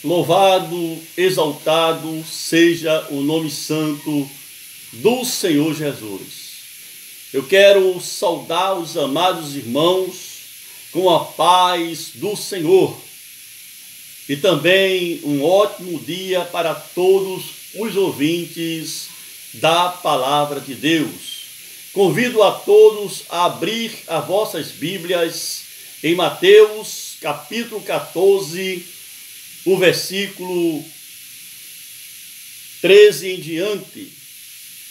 Louvado, exaltado seja o nome santo do Senhor Jesus. Eu quero saudar os amados irmãos com a paz do Senhor. E também um ótimo dia para todos os ouvintes da Palavra de Deus. Convido a todos a abrir as vossas Bíblias em Mateus capítulo 14, o versículo 13 em diante.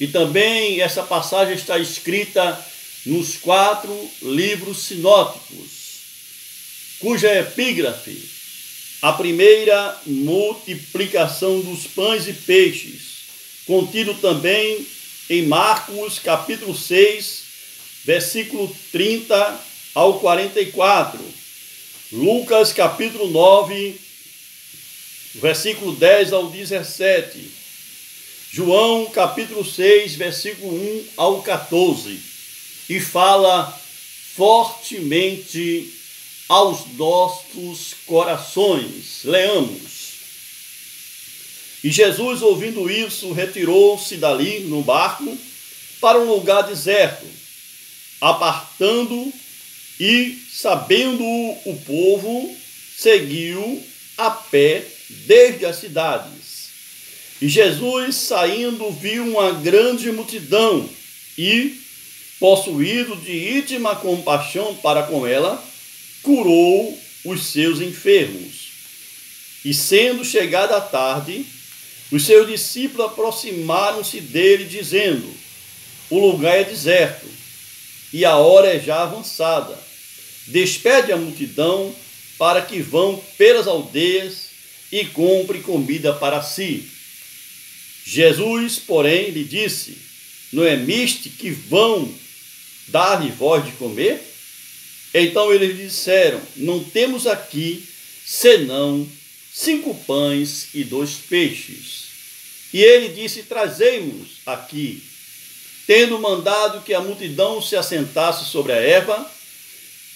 E também essa passagem está escrita nos 4 livros sinóticos, cuja epígrafe, a primeira multiplicação dos pães e peixes, contido também em Marcos capítulo 6, versículo 30 ao 44, Lucas capítulo 9, versículo 10 ao 17, João capítulo 6, versículo 1 ao 14, e fala fortemente aos nossos corações. Leamos. E Jesus, ouvindo isso, retirou-se dali no barco para um lugar deserto, apartando e, sabendo o povo, seguiu a pé desde as cidades. E Jesus, saindo, viu uma grande multidão e, possuído de íntima compaixão para com ela, curou os seus enfermos. E sendo chegada a tarde, os seus discípulos aproximaram-se dele, dizendo: o lugar é deserto, e a hora é já avançada. Despede a multidão para que vão pelas aldeias e compre comida para si. Jesus, porém, lhe disse: não é misto que vão dar-lhe vós de comer? Então eles lhe disseram: não temos aqui senão 5 pães e 2 peixes. E ele disse: trazei-nos aqui. Tendo mandado que a multidão se assentasse sobre a erva,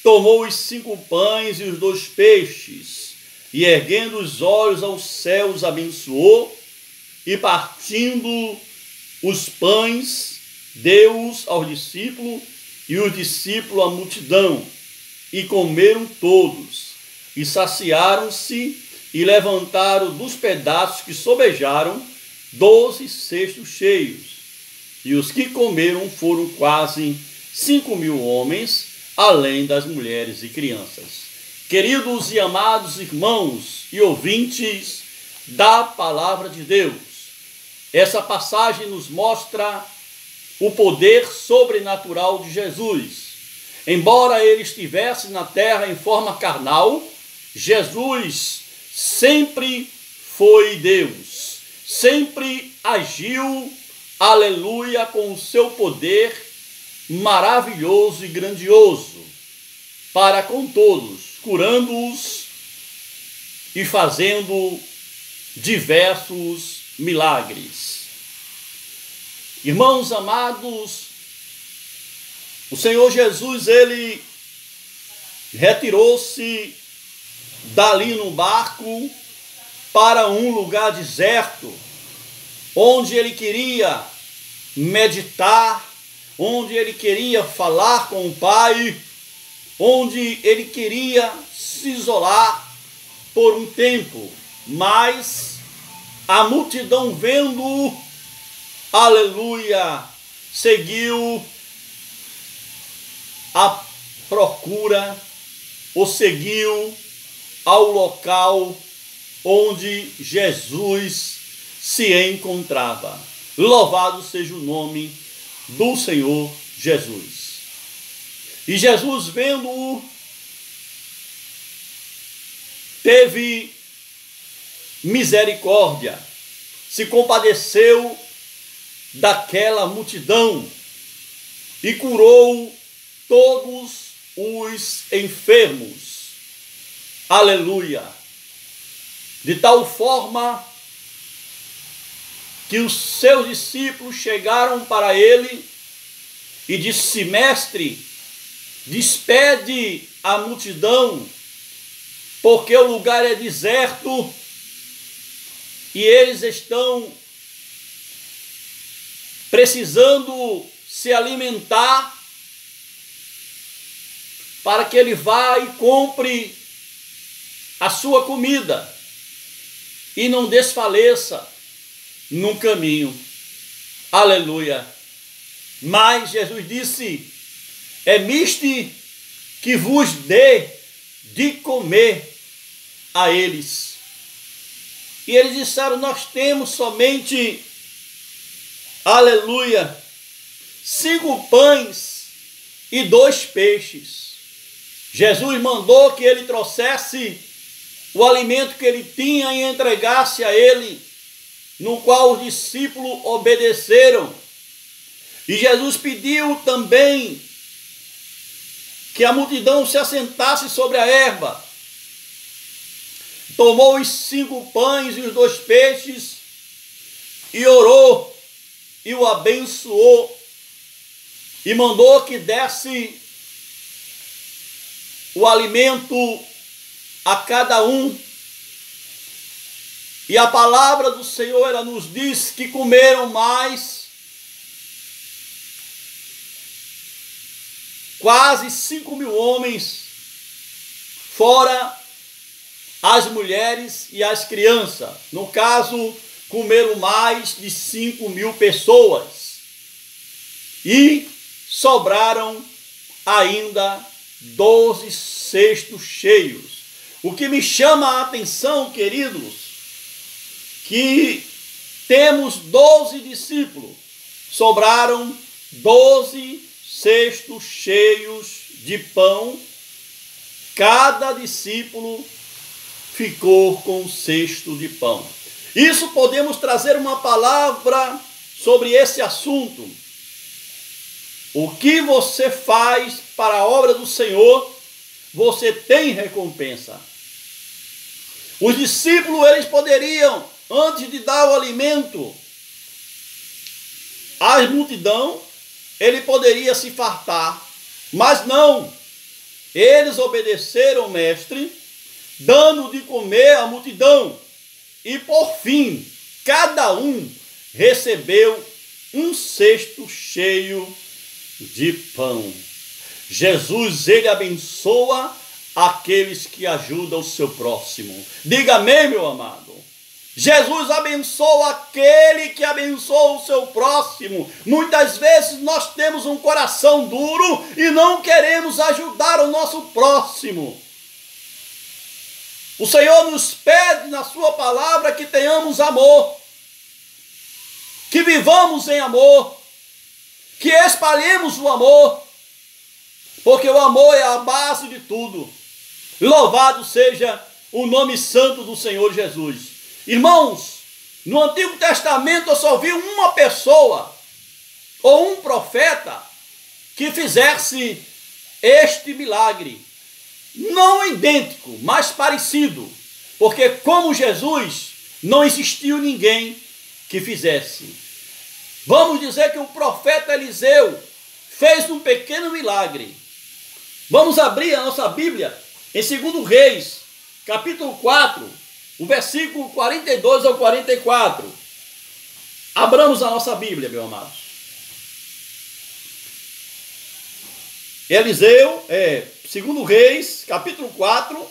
tomou os 5 pães e os 2 peixes, e erguendo os olhos aos céus, abençoou, e partindo os pães, deu-os aos discípulos, e os discípulos à multidão, e comeram todos, e saciaram-se, e levantaram dos pedaços que sobejaram 12 cestos cheios. E os que comeram foram quase 5.000 homens, além das mulheres e crianças. Queridos e amados irmãos e ouvintes da Palavra de Deus, essa passagem nos mostra o poder sobrenatural de Jesus. Embora ele estivesse na terra em forma carnal, Jesus sempre foi Deus, sempre agiu, aleluia, com o seu poder maravilhoso e grandioso para com todos, curando-os e fazendo diversos milagres. Irmãos amados, o Senhor Jesus, ele retirou-se dali no barco para um lugar deserto, onde ele queria meditar, onde ele queria falar com o Pai, onde ele queria se isolar por um tempo. Mas a multidão vendo, aleluia, seguiu a procura, ou seguiu ao local onde Jesus se encontrava. Louvado seja o nome do Senhor Jesus. E Jesus, vendo-o, teve misericórdia, se compadeceu daquela multidão e curou todos os enfermos. Aleluia! De tal forma que os seus discípulos chegaram para ele e disse: mestre, despede a multidão, porque o lugar é deserto e eles estão precisando se alimentar para que ele vá e compre a sua comida e não desfaleça no caminho. Aleluia! Mas Jesus disse: é miste que vos dê de comer a eles. E eles disseram: nós temos somente, aleluia, 5 pães e 2 peixes. Jesus mandou que ele trouxesse o alimento que ele tinha e entregasse a ele, no qual os discípulos obedeceram. E Jesus pediu também que a multidão se assentasse sobre a erva. Tomou os 5 pães e os 2 peixes e orou e o abençoou e mandou que desse o alimento a cada um. E a palavra do Senhor, ela nos diz que comeram mais quase 5.000 homens, fora as mulheres e as crianças. No caso, comeram mais de 5.000 pessoas. E sobraram ainda 12 cestos cheios. O que me chama a atenção, queridos, que temos 12 discípulos, sobraram 12 cestos cheios de pão, cada discípulo ficou com um cesto de pão. Isso podemos trazer uma palavra sobre esse assunto. O que você faz para a obra do Senhor, você tem recompensa. Os discípulos, eles poderiam, antes de dar o alimento à multidão, ele poderia se fartar, mas não. Eles obedeceram o mestre, dando de comer à multidão. E por fim, cada um recebeu um cesto cheio de pão. Jesus, ele abençoa aqueles que ajudam o seu próximo. Diga amém, meu amado. Jesus abençoa aquele que abençoa o seu próximo. Muitas vezes nós temos um coração duro e não queremos ajudar o nosso próximo. O Senhor nos pede na sua palavra que tenhamos amor, que vivamos em amor, que espalhemos o amor, porque o amor é a base de tudo. Louvado seja o nome santo do Senhor Jesus. Irmãos, no Antigo Testamento eu só vi uma pessoa ou um profeta que fizesse este milagre. Não idêntico, mas parecido. Porque como Jesus, não existiu ninguém que fizesse. Vamos dizer que o profeta Eliseu fez um pequeno milagre. Vamos abrir a nossa Bíblia em 2 Reis, capítulo 4, o versículo 42 ao 44. Abramos a nossa Bíblia, meu amado. Eliseu, 2 Reis, capítulo 4,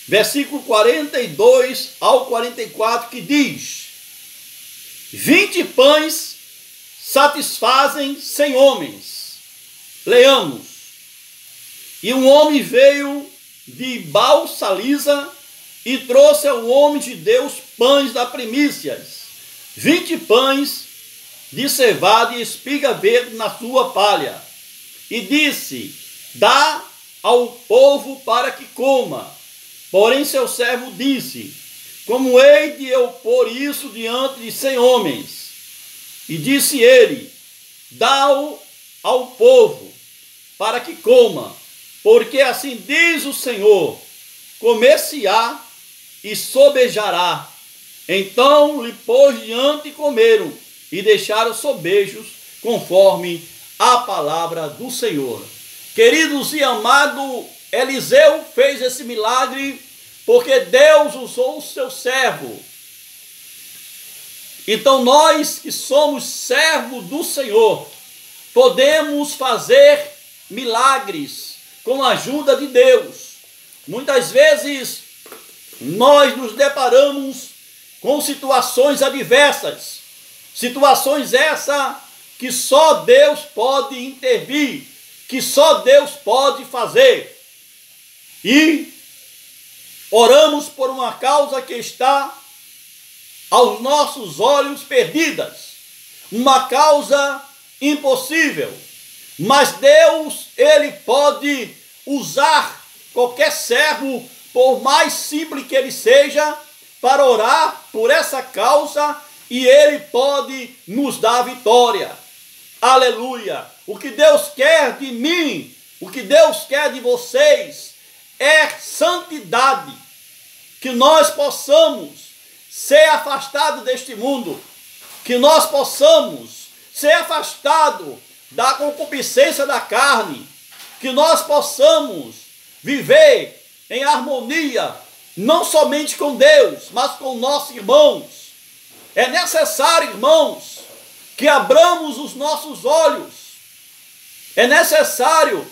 versículo 42 ao 44, que diz: 20 pães satisfazem 100 homens. Leamos. E um homem veio de Baal-Salisa e trouxe ao homem de Deus pães da primícias, 20 pães de cevada e espiga verde na sua palha. E disse: dá ao povo para que coma. Porém seu servo disse: como hei de eu pôr isso diante de 100 homens? E disse ele: dá-o ao povo para que coma, porque assim diz o Senhor: comer-se-á e sobejará. Então lhe pôs diante e comeram, e deixaram sobejos, conforme a palavra do Senhor. Queridos e amados, Eliseu fez esse milagre porque Deus usou o seu servo Então nós que somos servos do Senhor, podemos fazer milagres com a ajuda de Deus. Muitas vezes nós nos deparamos com situações adversas, situações essas que só Deus pode intervir, que só Deus pode fazer. E oramos por uma causa que está aos nossos olhos perdidas, uma causa impossível, mas Deus, Ele pode usar qualquer servo, por mais simples que ele seja, para orar por essa causa, e Ele pode nos dar vitória. Aleluia! O que Deus quer de mim, o que Deus quer de vocês, é santidade, que nós possamos ser afastados deste mundo, que nós possamos ser afastados da concupiscência da carne, que nós possamos viver em harmonia, não somente com Deus, mas com nossos irmãos. É necessário, irmãos, que abramos os nossos olhos, é necessário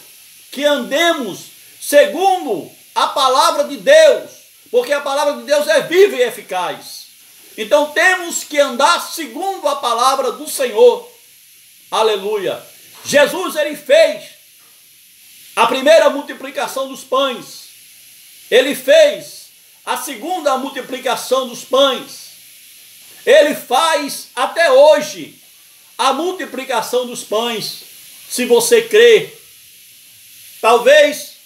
que andemos segundo a palavra de Deus, porque a palavra de Deus é viva e eficaz. Então temos que andar segundo a palavra do Senhor. Aleluia. Jesus, ele fez a primeira multiplicação dos pães. Ele fez a segunda multiplicação dos pães. Ele faz até hoje a multiplicação dos pães. Se você crê, talvez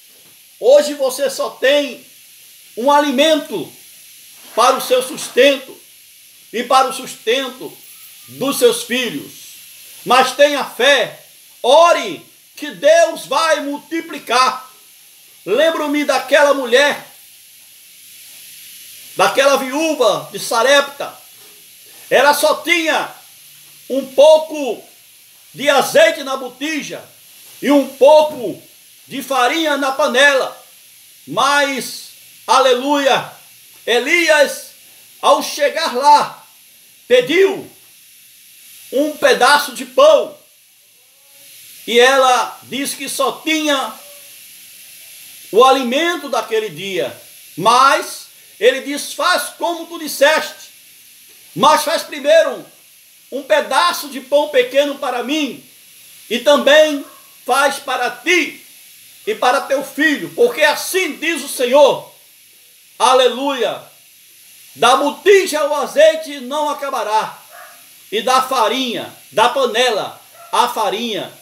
hoje você só tem um alimento para o seu sustento e para o sustento dos seus filhos. Mas tenha fé, ore que Deus vai multiplicar. Lembro-me daquela mulher, daquela viúva de Sarepta. Ela só tinha um pouco de azeite na botija e um pouco de farinha na panela. Mas, aleluia, Elias, ao chegar lá, pediu um pedaço de pão. E ela disse que só tinha o alimento daquele dia. Mas ele diz, faz como tu disseste, mas faz primeiro um pedaço de pão pequeno para mim, e também faz para ti e para teu filho, porque assim diz o Senhor, aleluia, da botija o azeite não acabará, e da farinha, da panela, a farinha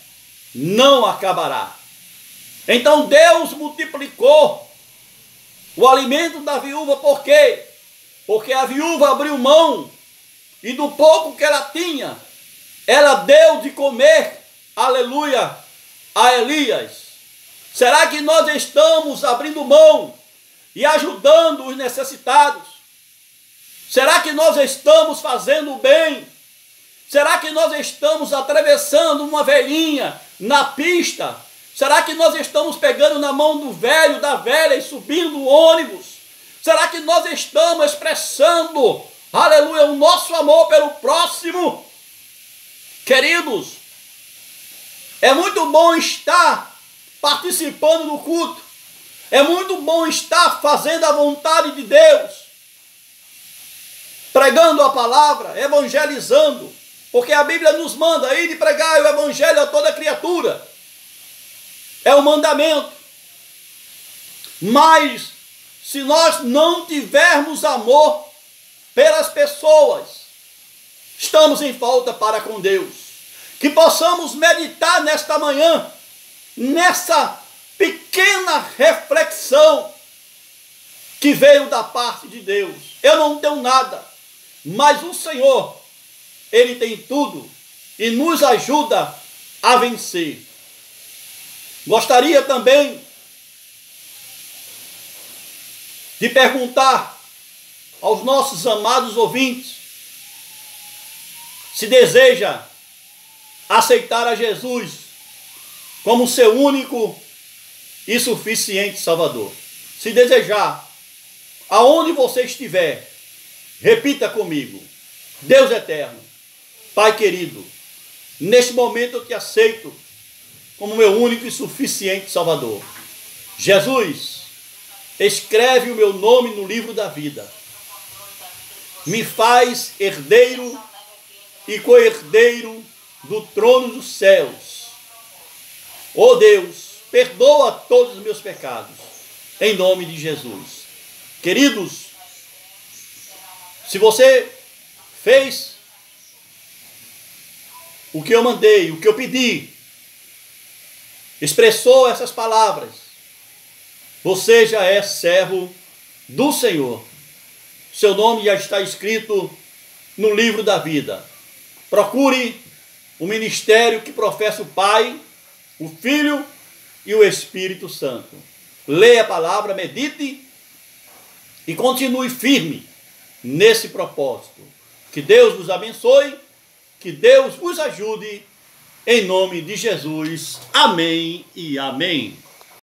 não acabará. Então Deus multiplicou o alimento da viúva, por quê? Porque a viúva abriu mão, e do pouco que ela tinha, ela deu de comer, aleluia, a Elias. Será que nós estamos abrindo mão e ajudando os necessitados? Será que nós estamos fazendo o bem? Será que nós estamos atravessando uma velhinha na pista? Será que nós estamos pegando na mão do velho, da velha e subindo o ônibus? Será que nós estamos expressando, aleluia, o nosso amor pelo próximo? Queridos, é muito bom estar participando do culto. É muito bom estar fazendo a vontade de Deus, pregando a palavra, evangelizando, porque a Bíblia nos manda ir e pregar o evangelho a toda criatura. É um mandamento. Mas se nós não tivermos amor pelas pessoas, estamos em falta para com Deus. Que possamos meditar nesta manhã, nessa pequena reflexão que veio da parte de Deus. Eu não tenho nada, mas o Senhor, Ele tem tudo e nos ajuda a vencer. Gostaria também de perguntar aos nossos amados ouvintes se deseja aceitar a Jesus como seu único e suficiente Salvador. Se desejar, aonde você estiver, repita comigo: Deus eterno, Pai querido, neste momento eu te aceito como meu único e suficiente Salvador. Jesus, escreve o meu nome no livro da vida. Me faz herdeiro e co-herdeiro do trono dos céus. Ó Deus, perdoa todos os meus pecados, em nome de Jesus. Queridos, se você fez o que eu mandei, o que eu pedi, expressou essas palavras, você já é servo do Senhor. Seu nome já está escrito no livro da vida. Procure o ministério que professa o Pai, o Filho e o Espírito Santo. Leia a palavra, medite e continue firme nesse propósito. Que Deus vos abençoe, que Deus vos ajude, em nome de Jesus. Amém e amém.